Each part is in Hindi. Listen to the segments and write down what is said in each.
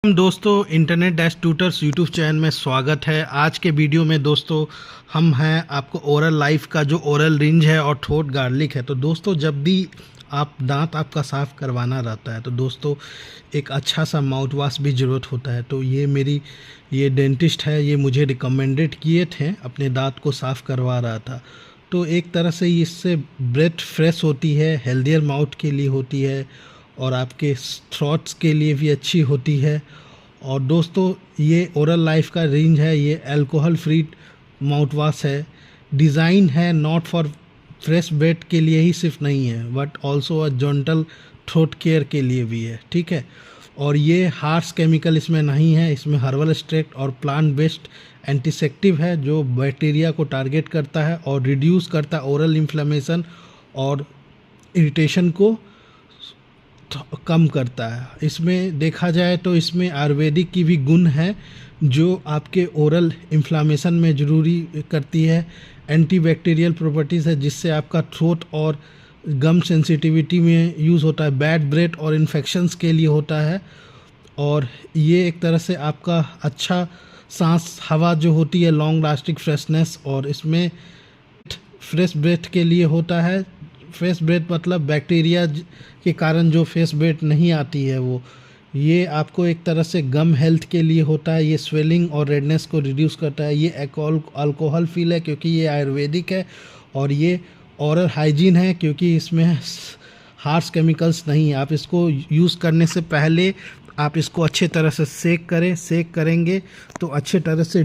दोस्तों internet dash tutors YouTube channel में स्वागत है। आज के वीडियो में दोस्तों हम हैं आपको ओरल लाइफ का जो ओरल रिंज है और ठोट गार्लिक है। तो दोस्तों जब भी आप दांत आपका साफ़ करवाना रहता है तो दोस्तों एक अच्छा सा माउथ वॉश भी ज़रूरत होता है। तो ये डेंटिस्ट है, ये मुझे रिकमेंडेड किए थे, अपने दांत को साफ़ करवा रहा था। तो एक तरह से इससे ब्रेथ फ्रेश होती है, हेल्दियर माउथ के लिए होती है और आपके थ्रॉट्स के लिए भी अच्छी होती है। और दोस्तों ये ओरल लाइफ का रेंज है, ये अल्कोहल फ्री माउथ वॉश है। डिज़ाइन है नॉट फॉर फ्रेश ब्रेथ के लिए ही सिर्फ नहीं है but also a gentle throat care के लिए भी है, ठीक है। और ये हार्श केमिकल इसमें नहीं है, इसमें हर्बल एक्सट्रैक्ट और प्लांट बेस्ड एंटीसेप्टिव है जो बैक्टीरिया को टारगेट करता है और रिड्यूस करता है ओरल इन्फ्लेमेशन और इरिटेशन को कम करता है। इसमें देखा जाए तो इसमें आयुर्वेदिक की भी गुण है जो आपके ओरल इन्फ्लामेशन में ज़रूरी करती है। एंटीबैक्टीरियल प्रॉपर्टीज़ है जिससे आपका थ्रोट और गम सेंसिटिविटी में यूज़ होता है, बैड ब्रेथ और इन्फेक्शंस के लिए होता है। और ये एक तरह से आपका अच्छा सांस हवा जो होती है, लॉन्ग लास्टिंग फ्रेशनेस, और इसमें फ्रेश ब्रेथ के लिए होता है। फ्रेश ब्रेथ मतलब बैक्टीरिया के कारण जो फ्रेश ब्रेथ नहीं आती है वो, ये आपको एक तरह से गम हेल्थ के लिए होता है। ये स्वेलिंग और रेडनेस को रिड्यूस करता है। ये अल्कोहल फील है क्योंकि ये आयुर्वेदिक है। और ये ओरल हाइजीन है क्योंकि इसमें हार्श केमिकल्स नहीं है। आप इसको यूज़ करने से पहले आप इसको अच्छे तरह से सेक करेंगे तो अच्छे तरह से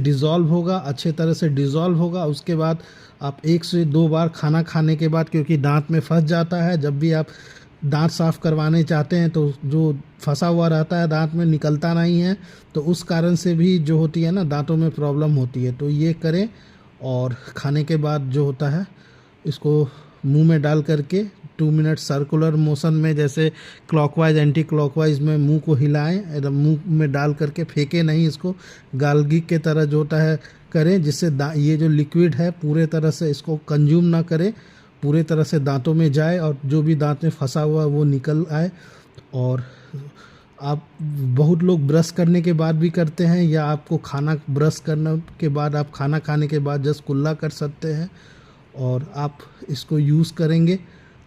डिज़ोल्व होगा। उसके बाद आप 1 से 2 बार खाना खाने के बाद, क्योंकि दांत में फंस जाता है, जब भी आप दांत साफ़ करवाने चाहते हैं तो जो फंसा हुआ रहता है दांत में निकलता नहीं है, तो उस कारण से भी जो होती है ना, दांतों में प्रॉब्लम होती है। तो ये करें और खाने के बाद जो होता है इसको मुंह में डाल करके 2 मिनट सर्कुलर मोशन में, जैसे क्लॉकवाइज एंटी क्लॉकवाइज में मुंह को हिलाएं, एकदम मुंह में डाल करके फेंके नहीं, इसको गार्गिल के तरह जो होता है करें, जिससे ये जो लिक्विड है पूरे तरह से इसको कंज्यूम ना करे, पूरे तरह से दांतों में जाए और जो भी दांत में फंसा हुआ है वो निकल आए। और आप बहुत लोग ब्रश करने के बाद भी करते हैं, या आपको खाना ब्रश करने के बाद आप खाना खाने के बाद जस्ट कुल्ला कर सकते हैं। और आप इसको यूज़ करेंगे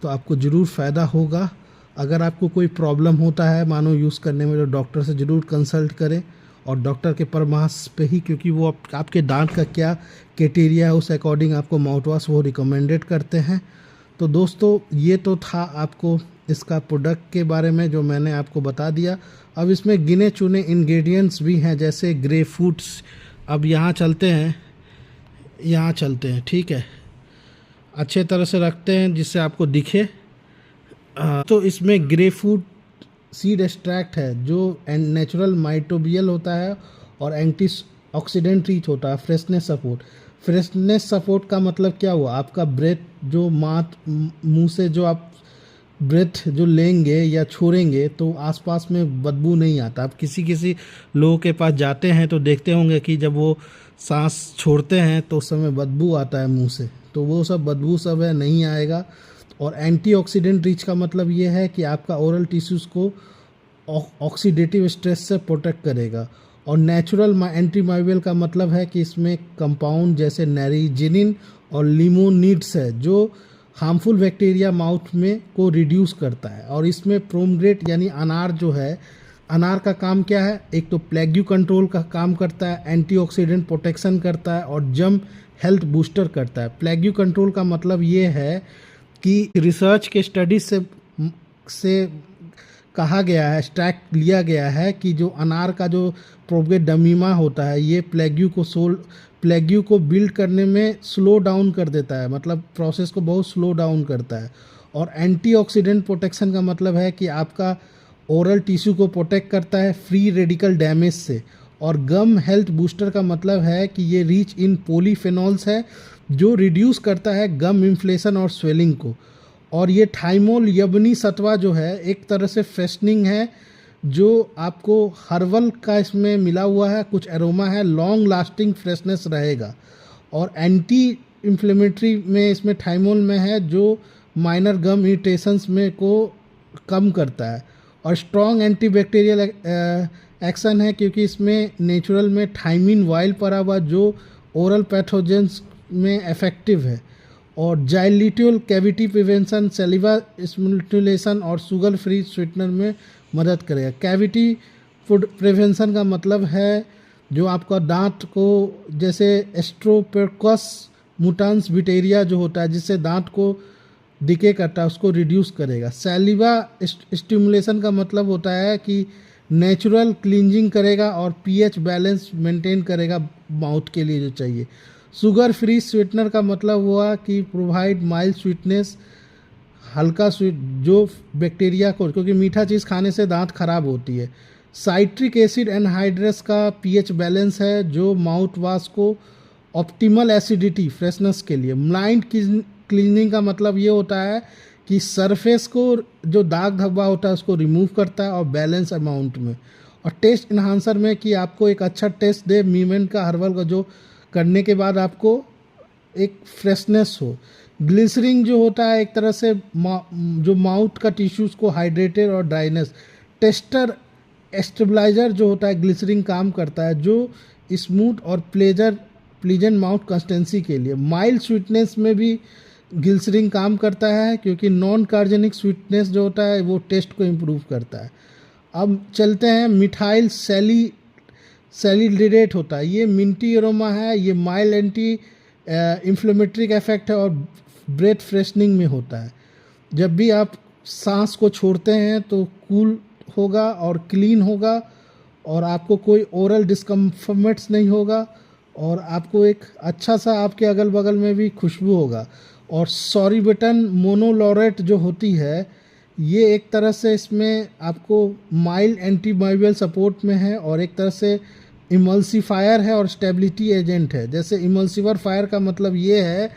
तो आपको ज़रूर फ़ायदा होगा। अगर आपको कोई प्रॉब्लम होता है मानो यूज़ करने में, तो डॉक्टर से ज़रूर कंसल्ट करें और डॉक्टर के परामर्श पे ही, क्योंकि वो आपके दांत का क्या क्राइटेरिया है उस अकॉर्डिंग आपको माउथ वॉश वो रिकमेंडेड करते हैं। तो दोस्तों ये तो था आपको इसका प्रोडक्ट के बारे में जो मैंने आपको बता दिया। अब इसमें गिने चुने इंग्रेडिएंट्स भी हैं, जैसे ग्रे फ्रूट्स। अब यहाँ चलते हैं, ठीक है, अच्छे तरह से रखते हैं जिससे आपको दिखे। तो इसमें ग्रे फ्रूट सीड एक्सट्रैक्ट है जो नेचुरल माइक्रोबियल होता है और एंटी ऑक्सीडेंट रिच होता है। फ्रेशनेस सपोर्ट का मतलब क्या हुआ, आपका ब्रेथ जो मुंह से जो आप ब्रेथ जो लेंगे या छोड़ेंगे तो आसपास में बदबू नहीं आता। आप किसी लोगों के पास जाते हैं तो देखते होंगे कि जब वो सांस छोड़ते हैं तो उस समय बदबू आता है मुंह से, तो वो सब बदबू सब है, नहीं आएगा। और एंटीऑक्सीडेंट रिच का मतलब ये है कि आपका ओरल टिश्यूज़ को ऑक्सीडेटिव स्ट्रेस से प्रोटेक्ट करेगा। और नेचुरल एंटीमाइवियल का मतलब है कि इसमें कंपाउंड जैसे नाइट्रोजिनिन और लिमोनिड्स है जो हार्मफुल बैक्टीरिया माउथ में को रिड्यूस करता है। और इसमें प्रोमग्रेट यानी अनार जो है, अनार का काम क्या है, एक तो प्लेग्यू कंट्रोल का काम करता है, एंटीऑक्सीडेंट प्रोटेक्शन करता है और जम हेल्थ बूस्टर करता है। प्लेग्यू कंट्रोल का मतलब ये है कि रिसर्च के स्टडीज से कहा गया है, एक्सट्रैक्ट लिया गया है कि जो अनार का जो प्रोपगेट डमीमा होता है, ये प्लेग्यू को बिल्ड करने में स्लो डाउन कर देता है, मतलब प्रोसेस को बहुत स्लो डाउन करता है। और एंटीऑक्सीडेंट प्रोटेक्शन का मतलब है कि आपका ओरल टिश्यू को प्रोटेक्ट करता है फ्री रेडिकल डैमेज से। और गम हेल्थ बूस्टर का मतलब है कि ये रिच इन पॉलीफेनॉल्स है जो रिड्यूस करता है गम इन्फ्लेशन और स्वेलिंग को। और ये थाइमोल यबनी सत्वा जो है एक तरह से फ्रेशनिंग है, जो आपको हर्बल का इसमें मिला हुआ है, कुछ एरोमा है, लॉन्ग लास्टिंग फ्रेशनेस रहेगा। और एंटी इन्फ्लेमेटरी में इसमें थाइमोल में है जो माइनर गम इरिटेशंस में को कम करता है। और स्ट्रॉन्ग एंटीबैक्टीरियल एक्शन है, क्योंकि इसमें नेचुरल में थाइमिन वाइल पड़ा हुआ जो ओरल पैथोजेंस में इफेक्टिव है। और जाइलिट्यूल कैविटी प्रिवेंशन, सैलिवा स्टिमुलेशन और शुगर फ्री स्वीटनर में मदद करेगा। कैविटी फूड प्रिवेंशन का मतलब है जो आपका दांत को, जैसे एस्ट्रोपेरकस मुटांस बिटेरिया जो होता है जिससे दांत को डिके करता है, उसको रिड्यूस करेगा। सैलिवा स्टिमुलेशन का मतलब होता है कि नेचुरल क्लींजिंग करेगा और पीएच बैलेंस मेंटेन करेगा माउथ के लिए जो चाहिए। शुगर फ्री स्वीटनर का मतलब हुआ कि प्रोवाइड माइल्ड स्वीटनेस, हल्का स्वीट जो बैक्टीरिया को, क्योंकि मीठा चीज़ खाने से दांत खराब होती है। साइट्रिक एसिड एनहाइड्रस का पीएच बैलेंस है जो माउथ वॉश को ऑप्टिमल एसिडिटी फ्रेशनेस के लिए। ब्लाइंड क्लीनिंग का मतलब ये होता है कि सरफेस को जो दाग धब्बा होता है उसको रिमूव करता है और बैलेंस अमाउंट में। और टेस्ट इन्हांसर में कि आपको एक अच्छा टेस्ट दे, मीमेंट का हर्बल का जो करने के बाद आपको एक फ्रेशनेस हो। ग्लिसरिंग जो होता है एक तरह से जो माउथ का टिश्यूज़ को हाइड्रेटेड और ड्राइनेस। टेस्टर स्टेबलाइजर जो होता है ग्लिसरिंग काम करता है जो स्मूथ और प्लीजेंट माउथ कंसिस्टेंसी के लिए। माइल्ड स्वीटनेस में भी ग्लिसरिंग काम करता है क्योंकि नॉन कार्जेनिक स्वीटनेस जो होता है वो टेस्ट को इम्प्रूव करता है। अब चलते हैं मिथाइल सैलिसिलेट होता है, ये मिंटी एरोमा है, ये माइल्ड एंटी इन्फ्लेमेटरी इफेक्ट है और ब्रेथ फ्रेशनिंग में होता है। जब भी आप सांस को छोड़ते हैं तो कूल होगा और क्लीन होगा और आपको कोई ओरल डिस्कम्फर्ट्स नहीं होगा और आपको एक अच्छा सा आपके अगल बगल में भी खुशबू होगा। और सॉरिबेटन मोनोलोरेट जो होती है ये एक तरह से इसमें आपको माइल्ड एंटीमाइवियल सपोर्ट में है और एक तरह से इमल्सिफायर है और स्टेबिलिटी एजेंट है। जैसे इमल्सिफर फायर का मतलब ये है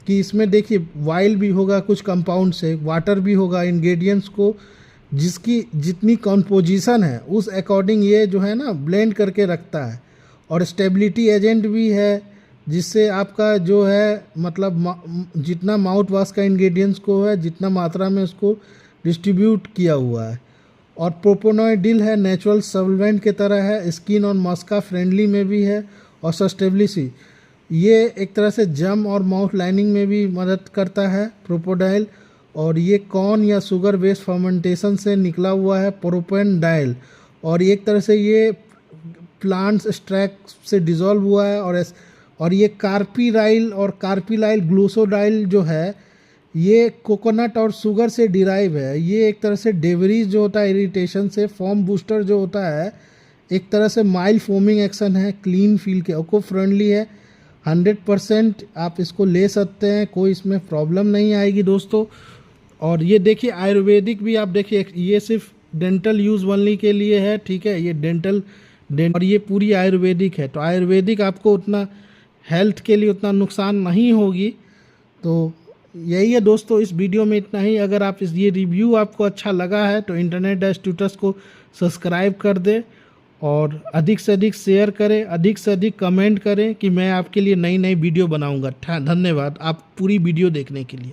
कि इसमें देखिए वाइल भी होगा कुछ कंपाउंड से, वाटर भी होगा, इंग्रेडिएंट्स को जिसकी जितनी कंपोजिशन है उस अकॉर्डिंग ये जो है ना ब्लेंड करके रखता है। और स्टेबिलिटी एजेंट भी है जिससे आपका जो है मतलब जितना माउथ वॉश का इंग्रेडिएंट्स को है जितना मात्रा में उसको डिस्ट्रीब्यूट किया हुआ है। और प्रोपोनोइडिल है, नेचुरल सॉल्वेंट के तरह है, स्किन और मस्का फ्रेंडली में भी है और सस्टेबिलिटी ये एक तरह से जम और माउथ लाइनिंग में भी मदद करता है प्रोपोडाइल। और ये कॉर्न या शुगर बेस्ड फर्मेंटेशन से निकला हुआ है प्रोपेनडाइल और एक तरह से ये प्लांट्स एक्सट्रैक्ट से डिज़ोल्व हुआ है। और ये कार्पिराइल और कार्पिलाइल ग्लूकोडाइल जो है ये कोकोनट और शुगर से डिराइव है। ये एक तरह से डेवरीज जो होता है इरिटेशन से, फॉर्म बूस्टर जो होता है एक तरह से माइल्ड फोमिंग एक्शन है, क्लीन फील के, इको फ्रेंडली है। 100% आप इसको ले सकते हैं, कोई इसमें प्रॉब्लम नहीं आएगी दोस्तों। और ये देखिए आयुर्वेदिक भी आप देखिए, ये सिर्फ डेंटल यूज़ ओनली के लिए है, ठीक है, ये डेंटल और ये पूरी आयुर्वेदिक है। तो आयुर्वेदिक आपको उतना हेल्थ के लिए उतना नुकसान नहीं होगी। तो यही है दोस्तों, इस वीडियो में इतना ही। अगर आप ये रिव्यू आपको अच्छा लगा है तो इंटरनेट डैश ट्यूटर्स को सब्सक्राइब कर दें और अधिक से अधिक शेयर करें, अधिक से अधिक कमेंट करें कि मैं आपके लिए नई नई वीडियो बनाऊंगा। धन्यवाद आप पूरी वीडियो देखने के लिए।